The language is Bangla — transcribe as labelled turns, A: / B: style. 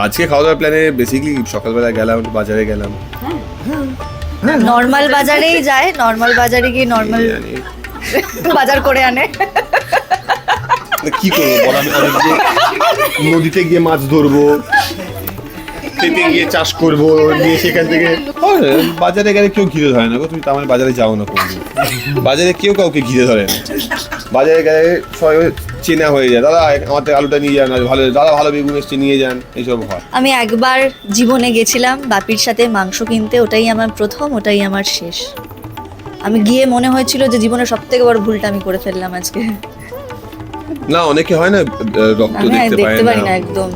A: আজকে খাওয়া দাওয়ার প্ল্যানে বেসিক্যালি সকালবেলা গেলাম, বাজারে গেলাম।
B: নর্মাল বাজারেই যায়, নর্মাল বাজারে গিয়ে নর্মাল বাজার করে আনে।
A: কি করবো বল, আমি নদীতে গিয়ে মাছ ধরবো, খেতে গিয়ে চাষ করবো, নিয়ে সেখান থেকে বাজারে গেলে কেউ ঘিরে ধরে না গো। তুমি তো আমার বাজারে যাও না কোনদিন, বাজারে কেউ কাউকে ঘিরে ধরে না। বাজারে গেলে সবাই চেনা হয়ে যায়, দাদা আমার থেকে আলুটা নিয়ে যান, ভালো দাদা ভালো বেগুন এসছে নিয়ে যান, এইসব হয়।
B: আমি একবার জীবনে গেছিলাম বাপির সাথে মাংস কিনতে, ওটাই আমার প্রথম, ওটাই আমার শেষ। আমি গিয়ে মনে হয়েছিল যে জীবনের সব থেকে বড় ভুলটা আমি করে ফেললাম আজকে।
A: না অনেকে হয় না রক্ত
B: আমি
A: দেখতে
B: দেখতে
A: পায়
B: পারি না
A: না,
B: একদম।